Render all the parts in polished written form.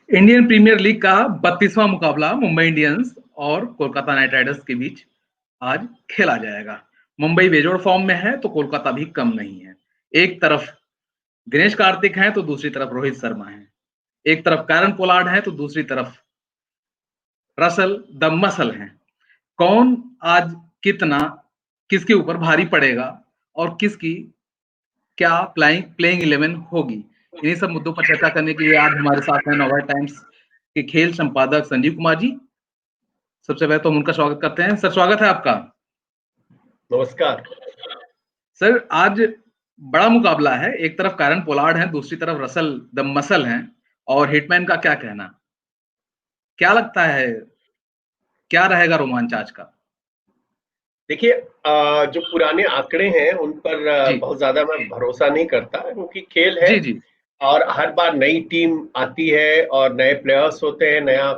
Indian premiere league का 32वां मुकाबला Mumbai Indians और कोलकाता नाइट राइडर्स के बीच आज खेला जाएगा। मुंबई बेजोड़ फॉर्म में है तो कोलकाता भी कम नहीं है। एक तरफ दिनेश कार्तिक हैं तो दूसरी तरफ रोहित शर्मा हैं। एक तरफ कैरन पोलार्ड है तो दूसरी तरफ रसल द मसल हैं। कौन आज कितना किसके ऊपर भारी पड़ेगा और किसकी क्या प्लेइंग 11 होगी, इन्हीं सब मुद्दों पर चर्चा करने के लिए आज हमारे साथ हैं नोवा टाइम्स के खेल संपादक संजीव कुमार जी। सबसे पहले तो हम उनका स्वागत करते हैं। सर, स्वागत है आपका। नमस्कार सर, आज बड़ा मुकाबला है। एक तरफ कैरन पोलार्ड है, दूसरी तरफ रसल द मसल हैं। और हिटमैन का क्या कहना, क्या लगता है क्या रहेगा रोमांच आज का? देखिए, जो पुराने आंकड़े हैं उन पर जी बहुत ज्यादा मैं भरोसा नहीं करता, क्योंकि खेल है जी जी और हर बार नई टीम आती है और नए प्लेयर्स होते हैं, नया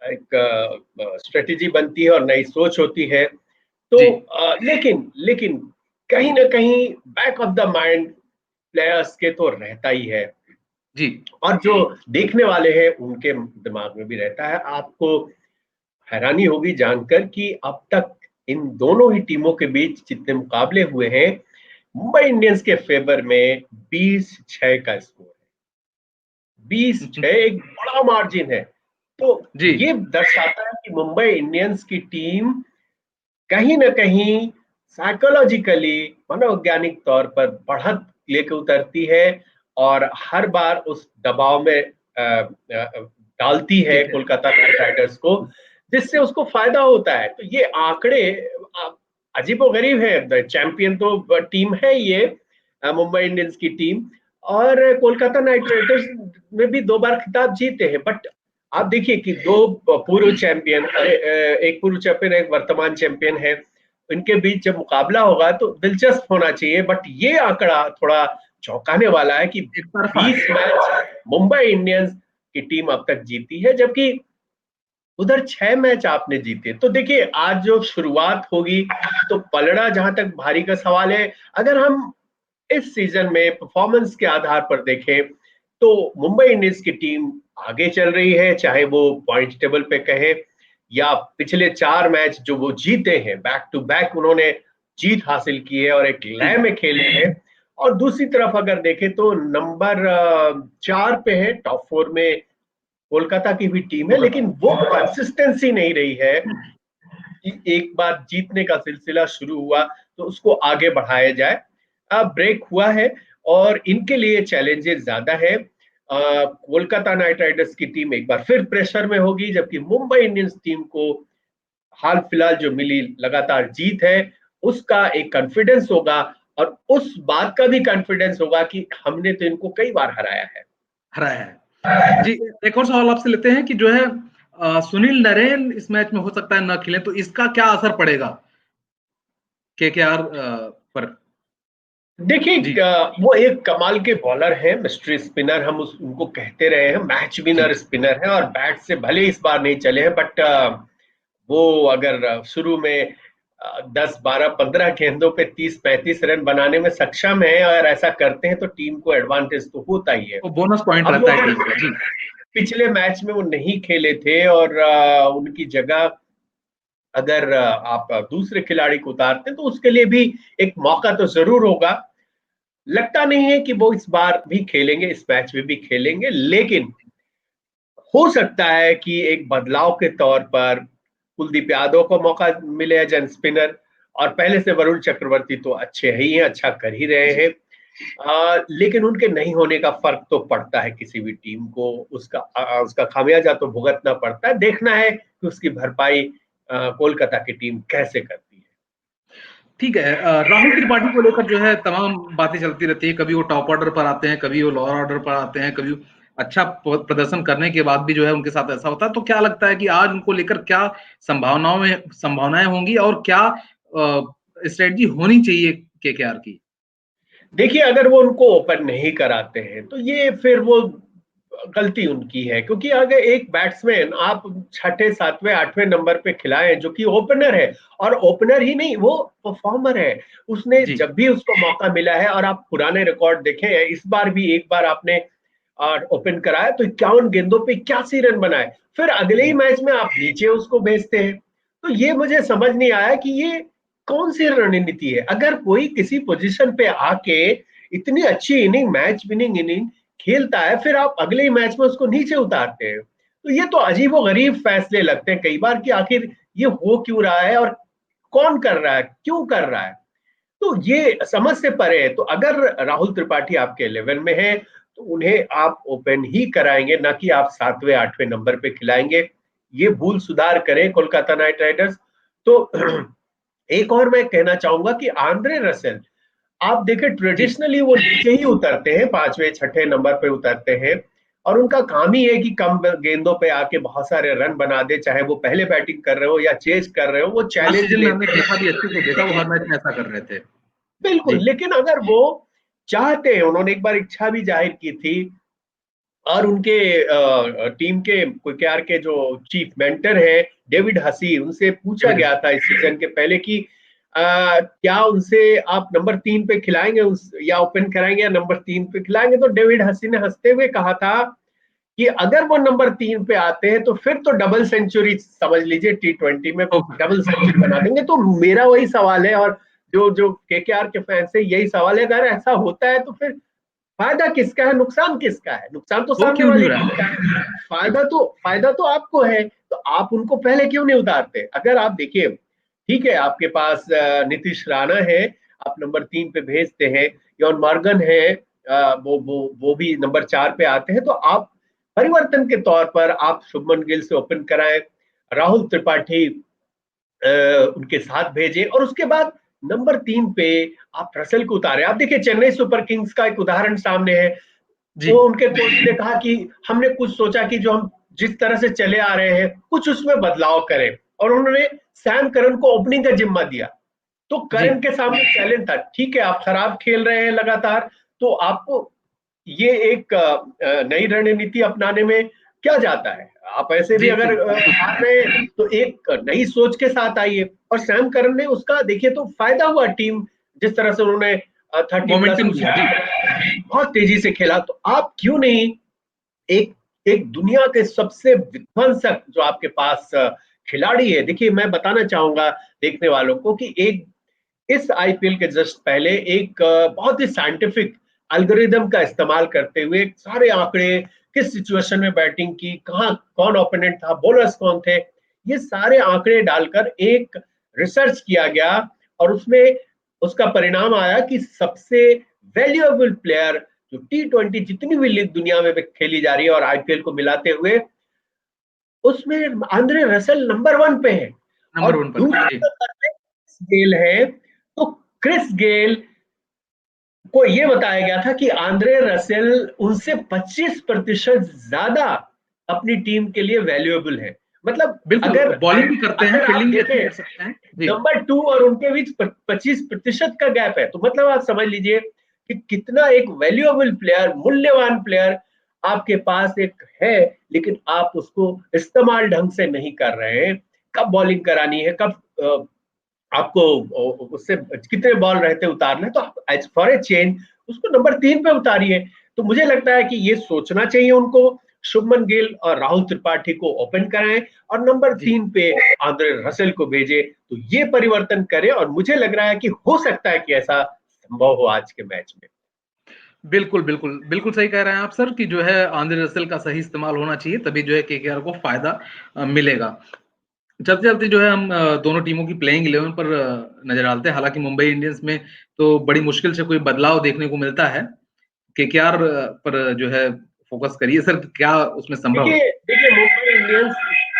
एक स्ट्रेटेजी बनती है और नई सोच होती है। तो जी लेकिन लेकिन कहीं ना कहीं back of the mind players के तो रहता ही है, जी और जो देखने वाले हैं उनके दिमाग में भी रहता है। आपको हैरानी होगी जानकर कि अब तक इन दोनों ही टीमों के बीच जितने मुकाबले हुए हैं, मुंबई इंडियंस के फेवर में 20-6 का स्कोर है। 20-6 एक बड़ा मार्जिन है। तो जी ये दर्शाता है कि मुंबई इंडियंस की टीम कहीं ना कहीं साइकोलॉजिकली, मनोवैज्ञानिक तौर पर बढ़त लेके उतरती है और हर बार उस दबाव में डालती है ठीक है। कोलकाता नाइट राइडर्स को, जिससे उसको फायदा होता है। तो ये आंकड़े अजीबोगरीब है। चैंपियन तो टीम है ये, मुंबई इंडियंस की टीम, और कोलकाता नाइट राइडर्स में भी 2 बार खिताब जीते हैं। बट आप देखिए कि दो पूर्व चैंपियन, एक पूर्व चैंपियन एक वर्तमान चैंपियन है, इनके बीच जब मुकाबला होगा तो दिलचस्प होना चाहिए। बट ये आंकड़ा थोड़ा चौंकाने वाला है कि एक तरफा 20 है। मैच मुंबई इंडियंस की टीम अब तक जीती है, जबकि उधर 6 मैच आपने जीते। तो देखिए, आज जो शुरुआत होगी, तो पलड़ा जहां तक भारी का सवाल है। अगर हम इस सीजन में परफॉर्मेंस के आधार पर देखें तो मुंबई इंडियंस की टीम आगे चल रही है, चाहे वो पॉइंट टेबल पे कहें या पिछले 4 मैच जो वो जीते हैं, बैक टू बैक उन्होंने जीत हासिल की है और एक लय जी में खेले हैं। और दूसरी तरफ अगर देखें तो नंबर 4 पे है, टॉप 4 में कोलकाता की भी टीम है, कोलकाता। लेकिन वो कंसिस्टेंसी नहीं रही है कि एक बार जीतने का सिलसिला शुरू हुआ तो उसको आगे बढ़ाया जाए। अब ब्रेक हुआ है और इनके लिए चैलेंजेस ज्यादा है। कोलकाता नाइट राइडर्स की टीम एक बार फिर प्रेशर में होगी, जबकि मुंबई इंडियंस टीम को हाल फिलहाल जो मिली लगातार जीत है उसका एक कॉन्फिडेंस होगा, और उस बात का भी कॉन्फिडेंस होगा कि हमने तो इनको कई बार हराया है। हराया है। जी, एक और सवाल आपसे लेते हैं कि जो है सुनील नरेन इस मैच में हो सकता है न खेले, तो इसका क्या असर पड़ेगा केकेआर पर? देखिए, जी वो एक कमाल के बॉलर हैं, मिस्ट्री स्पिनर हम उनको कहते रहे हैं, मैच जी विनर स्पिनर हैं, और बैट से भले इस बार नहीं चले हैं, बट वो अगर शुरू में 10, 12, 15 गेंदों पे 30, 35 रन बनाने में सक्षम है, अगर ऐसा करते हैं तो टीम को एडवांटेज तो होता ही है। वो बोनस पॉइंट अब वो रहता है टीम का। जी पिछले मैच में वो नहीं खेले थे, और उनकी जगह अगर आप दूसरे खिलाड़ी को उतारते हैं तो उसके लिए भी एक मौका तो जरूर होगा। लगता नहीं है कि वो इस बार भी खेलेंगे, इस मैच में भी खेलेंगे, लेकिन हो सकता है कि एक बदलाव के तौर पर कुलदीप यादव को मौका मिले एज एन स्पिनर, और पहले से वरुण चक्रवर्ती तो अच्छे ही हैं, अच्छा कर ही रहे जी हैं। लेकिन उनके नहीं होने का फर्क तो पड़ता है किसी भी टीम को, उसका खामियाजा तो भुगतना पड़ता है। देखना है कि उसकी भरपाई कोलकाता की टीम कैसे करती है। ठीक है। राहुल त्रिपाठी को लेकर जो है तमाम बातें चलती रहती है। कभी वो टॉप ऑर्डर पर आते हैं, कभी वो लोअर ऑर्डर पर आते हैं, कभी अच्छा प्रदर्शन करने के बाद भी जो है उनके साथ ऐसा होता है। तो क्या लगता है कि आज उनको लेकर क्या संभावनाएं होंगी और क्या स्ट्रेटजी होनी चाहिए केकेआर की? देखिए, अगर वो उनको ओपन नहीं कराते हैं तो ये फिर वो गलती उनकी है, क्योंकि अगर एक बैट्समैन आप छठे, सातवें, आठवें नंबर पे खिलाएं जो कि ओपनर है, और ओपनर ही नहीं, वो परफॉर्मर है, उसने जी जब भी उसको मौका मिला है, और आप पुराने रिकॉर्ड देखें, इस बार भी एक बार आपने ओपन कराया तो 51 गेंदों पे 81 रन बनाए, फिर अगले ही मैच में आप नीचे उसको भेजते हैं। तो ये मुझे समझ नहीं आया कि ये कौन सी रणनीति है। अगर कोई किसी पोजीशन पे आके इतनी अच्छी इनिंग, मैच विनिंग इनिंग खेलता है, फिर आप अगले ही मैच में उसको नीचे उतारते हैं, तो ये तो अजीबो गरीब फैसले लगते हैं कई बार कि आखिर ये हो क्यों रहा है और कौन कर रहा है, क्यों कर रहा है। तो ये समझ से परे है। तो अगर राहुल त्रिपाठी आपके लेवल में है तो उन्हें आप ओपन ही कराएंगे, ना कि आप 7वें 8वें नंबर पे खिलाएंगे। ये भूल सुधार करें कोलकाता नाइट राइडर्स। तो एक और मैं कहना चाहूंगा कि आंद्रे रसेल, आप देखें जी ट्रेडिशनली वो नीचे ही उतरते हैं, 5वें 6ठे नंबर पे उतरते हैं, और उनका काम ही है कि कम गेंदों पे आके बहुत सारे रन बना दे, चाहे वो पहले बैटिंग कर रहे हो या चेज कर रहे हो, वो लास्ट चैलेंज सीजन में हमने लेते हैं। केसावी को देखा, वो हर मैच में ऐसा कर रहे थे। बिल्कुल, जी लेकिन अगर वो चाहते हैं, उन्होंने एक बार इच्छा भी जाहिर की थी, और उनके टीम के केकेआर के जो चीफ मेंटर है डेविड हसी, उनसे पूछा डेविड गया था इस सीजन के पहले कि क्या उनसे आप नंबर 3 पे खिलाएंगे या ओपन कराएंगे या नंबर 3 पे खिलाएंगे। तो डेविड हसी ने हंसते हुए कहा था कि अगर वो नंबर 3 पे आते हैं तो फिर तो डबल सेंचुरी समझ लीजिए, T20 में डबल सेंचुरी बना देंगे। तो मेरा वही सवाल है, और जो जो केकेआर के फैंस है यही सवाल है, अगर ऐसा होता है तो फिर फायदा किसका है, नुकसान किसका है? नुकसान तो वो सामने क्यों नहीं वाले हो टीम रहा का है, फायदा तो आपको है। तो आप उनको पहले क्यों नहीं उतारते? अगर आप देखिए, ठीक है आपके पास नीतीश राणा है, आप नंबर 3 पे भेजते हैं, यॉन मॉर्गन है, वो भी नंबर 4 पे आते हैं, तो आप परिवर्तन के तौर पर आप शुभमन गिल से ओपन कराएं, राहुल त्रिपाठी उनके साथ भेजे, और उसके बाद नंबर 3 पे आप रसेल को उतारे। आप देखिए चेन्नई सुपर किंग्स का एक उदाहरण सामने है। जी वो उनके कोच ने कहा कि हमने कुछ सोचा कि जो हम जिस तरह से चले आ रहे हैं कुछ उसमें बदलाव करें, और उन्होंने सैम करन को ओपनिंग का जिम्मा दिया। तो जी करन के सामने चैलेंज था, ठीक है आप खराब खेल रहे हैं लगातार, तो आपको ये एक नई रणनीति अपनाने में क्या जाता है? आप ऐसे भी जी अगर जी बिल्कुल हार रहे हैं तो एक नई सोच के साथ आइए। और सैम करन ने उसका देखिए तो फायदा हुआ, टीम जिस तरह से उन्होंने 30+ मोमेंटम को दिया। जी बहुत तेजी से खेला। तो आप क्यों नहीं एक एक दुनिया के सबसे विध्वंसक जो आपके पास खिलाड़ी है, देखिए मैं बताना चाहूंगा देखने वालों को कि एक इस आईपीएल के जस्ट पहले एक बहुत ही साइंटिफिक एल्गोरिदम का इस्तेमाल करते हुए सारे आंकड़े, किस सिचुएशन में बैटिंग की, कहाँ कौन ओपोनेंट था, बॉलर्स कौन थे, ये सारे आंकड़े डालकर एक रिसर्च किया गया, और उसमें उसका परिणाम आया कि सबसे वैल्यूएबल प्लेयर जो T20 जितनी भी लीग दुनिया में खेली जा रही है और आईपीएल को मिलाते हुए, उसमें आंद्रे रसेल नंबर 1 पे है। और नंबर 1 पर है। दूसरे जी नंबर पे क्रिस गेल है। तो क्रिस गेल को यह बताया गया था कि आंद्रे रसेल उनसे 25% ज्यादा अपनी टीम के लिए वैल्यूएबल है। मतलब बिल्कुल, अगर बॉलिंग भी करते हैं, अगर आप फील्डिंग भी अच्छी देखें कर सकते हैं। जी नंबर 2 और उनके बीच 25% का गैप है, तो मतलब आप समझ लीजिए कि कितना एक वैल्यूएबल प्लेयर, मूल्यवान प्लेयर आपके पास एक है, लेकिन आप उसको इस्तेमाल ढंग से नहीं कर रहे हैं। कब बॉलिंग करानी है, कब आपको उससे कितने बॉल रहते उतारने, तो आप एज फॉर ए चेंज उसको नंबर 3 पे उतारिए। तो मुझे लगता है कि ये सोचना चाहिए उनको, शुभमन गिल और राहुल त्रिपाठी को ओपन कराएं और नंबर जी 3 पे आंद्रे रसेल को भेजे, तो ये परिवर्तन करे, और मुझे लग रहा है कि हो सकता है कि ऐसा संभव हो आज के मैच में। बिल्कुल, बिल्कुल, बिल्कुल सही कह रहे हैं आप सर कि जो है आंद्रे रसेल का सही इस्तेमाल होना चाहिए, तभी जो है केकेआर को फ़ायदा मिलेगा। चलते-चलते जो है हम दोनों टीमों की प्लेइंग 11 पर नज़र डालते हैं। हालाँकि मुंबई इंडियंस में तो बड़ी मुश्किल से कोई बदलाव देखने को मिलता है। केकेआर पर जो है फ़ोकस करिए सर, क्या उसमें संभव है? देखिए देखिए मुंबई इंडियंस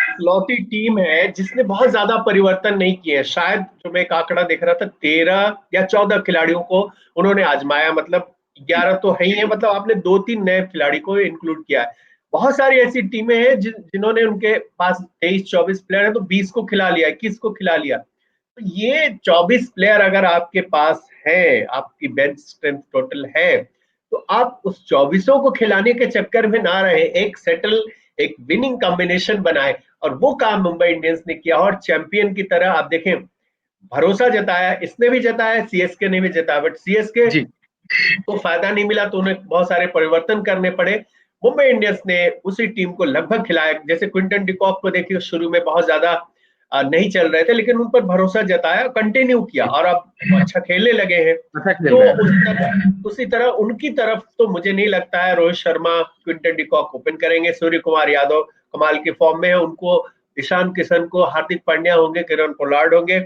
इकलौती टीम है जिसने बहुत ज्यादा परिवर्तन नहीं किए हैं। शायद जो मैं एक आंकड़ा देख रहा था, 13 या 14 खिलाड़ियों को उन्होंने आजमाया, मतलब 11 तो है ही है, मतलब आपने 2-3 नए खिलाड़ी को इंक्लूड किया है। बहुत सारी ऐसी टीमें हैं जिन्होंने उनके पास 23-24 प्लेयर है तो 20 को खिला लिया, 21 को खिला लिया। तो ये 24 प्लेयर अगर आपके पास है, आपकी बेंच स्ट्रेंथ टोटल है, तो आप उस 24 को खिलाने के चक्कर में ना रहे, एक सेटल, एक विनिंग कॉम्बिनेशन बनाए। और वो काम मुंबई इंडियंस ने किया, और चैंपियन की तरह आप देखें भरोसा जताया, इसने भी जताया, सीएसके ने भी जताया, बट सीएसके जी, को फायदा नहीं मिला तो उन्हें बहुत सारे परिवर्तन करने पड़े। मुंबई इंडियंस ने उसी टीम को लगभग खिलाया, जैसे क्विंटन डिकॉक को देखिए शुरू में बहुत ज्यादा नहीं चल रहे थे, लेकिन उन पर भरोसा जताया, कंटिन्यू किया और अब वो अच्छा खेलने लगे हैं। अच्छा खेल तो रहे हैं। उसी तरह उनकी तरफ तो मुझे नहीं लगता है Rohit Sharma, Quinton de Kock open करेंगे। सूर्य कुमार यादव कमाल की फॉर्म में है, उनको ईशान किशन को, हार्दिक पांड्या होंगे, किरण पोलार्ड होंगे,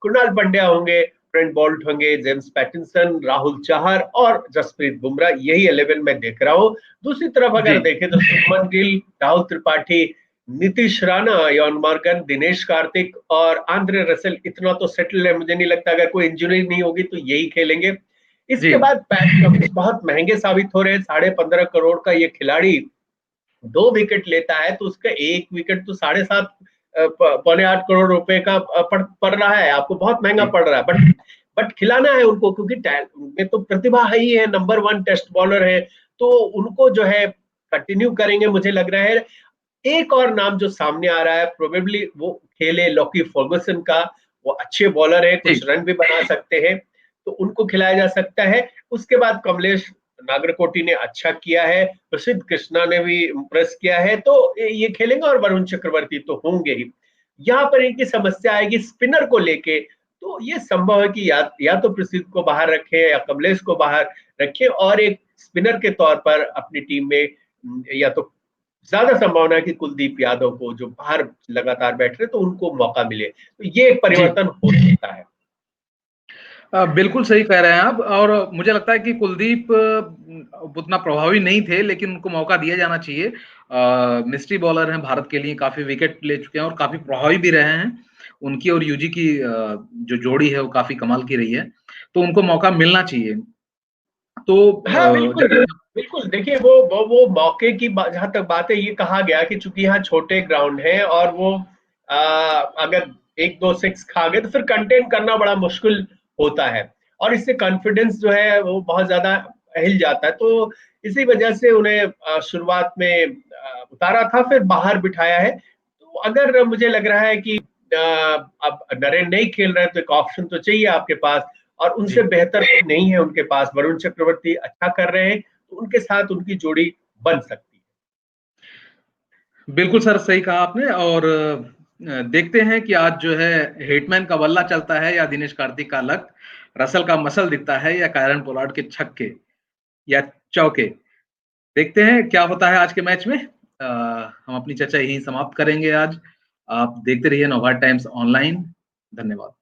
कुणाल पांड्या होंगे, ट्रेंट बोल्ट होंगे, जेम्स पैटिंसन, राहुल चाहर और जसप्रीत बुमराह, यही 11 मैं देख रहा हूँ। दूसरी तरफ अगर जी देखें तो शुभमन गिल, राहुल त्रिपाठी, नीतीश राणा, यॉन मॉर्गन, दिनेश कार्तिक और आंद्रे रसेल, इतना तो सेटल है। मुझे नहीं लगता, अगर कोई इंजरी नहीं होगी तो यही खेलेंगे। जी इसके बाद पैट कमिंस बहुत महंगे साबित हो रहे हैं। 15.5 करोड़ का ये खिलाड़ी 2 विकेट लेता है तो उसका 1 विकेट तो 7.5 पौने 8 करोड़ रुपए का पड़ रहा है आपको, बहुत महंगा जी पड़ रहा है। बट खिलाना है उनको, क्योंकि उनमें तो प्रतिभा है ही है, नंबर 1 टेस्ट बॉलर है, तो उनको जो है कंटिन्यू करेंगे मुझे लग रहा है। एक और नाम जो सामने आ रहा है, प्रोबेबली वो खेले लॉकी फर्गुसन का, वो अच्छे बॉलर है, जी कुछ रन भी बना सकते हैं, तो उनको खिलाया जा सकता है। उसके बाद कमलेश नागरकोटी ने अच्छा किया है, प्रसिद्ध कृष्णा ने भी इम्प्रेस किया है, तो ये खेलेंगे और वरुण चक्रवर्ती तो होंगे ही। यहाँ पर इनकी समस्या आएगी स्पिनर को लेके, तो ये संभव है कि या तो प्रसिद्ध को बाहर रखें या कमलेश को बाहर रखें और एक स्पिनर के तौर पर अपनी टीम में, या तो ज्यादा संभावना है कि कुलदीप यादव को, जो बाहर लगातार बैठ रहे, तो उनको मौका मिले, तो ये एक जी परिवर्तन हो सकता है। बिल्कुल सही कह रहे हैं आप। और मुझे लगता है कि कुलदीप उतना प्रभावी नहीं थे, लेकिन उनको मौका दिया जाना चाहिए। मिस्ट्री बॉलर हैं भारत के लिए, काफी विकेट ले चुके हैं और काफी प्रभावी भी रहे हैं। उनकी और यूजी की जो जोड़ी है वो काफी कमाल की रही है, तो उनको मौका मिलना चाहिए। तो हाँ बिल्कुल, जैसे बिल्कुल। देखिए वो मौके की जहां तक बात है, ये कहा गया कि चूंकि यहाँ छोटे ग्राउंड है और वो अगर 1-2 6 खा गए तो फिर कंटेन करना बड़ा मुश्किल होता है, और इससे कॉन्फिडेंस जो है वो बहुत ज्यादा हिल जाता है। तो इसी वजह से उन्हें शुरुआत में उतारा था, फिर बाहर बिठाया है। तो अगर मुझे लग रहा है कि अब नरेन नहीं खेल रहे हैं तो एक ऑप्शन तो चाहिए आपके पास, और उनसे जी बेहतर कोई नहीं है उनके पास। वरुण चक्रवर्ती अच्छा कर रहे हैं, तो उनके साथ उनकी जोड़ी बन सकती है। बिल्कुल सर, सही कहा आपने। और देखते हैं कि आज जो है हिटमैन का बल्ला चलता है या दिनेश कार्तिक का लक, रसल का मसल दिखता है या कायरन पोलार्ड के छक्के या चौके। देखते हैं क्या होता है आज के मैच में। हम अपनी चर्चा यही समाप्त करेंगे आज। आप देखते रहिए नवभारत टाइम्स ऑनलाइन। धन्यवाद।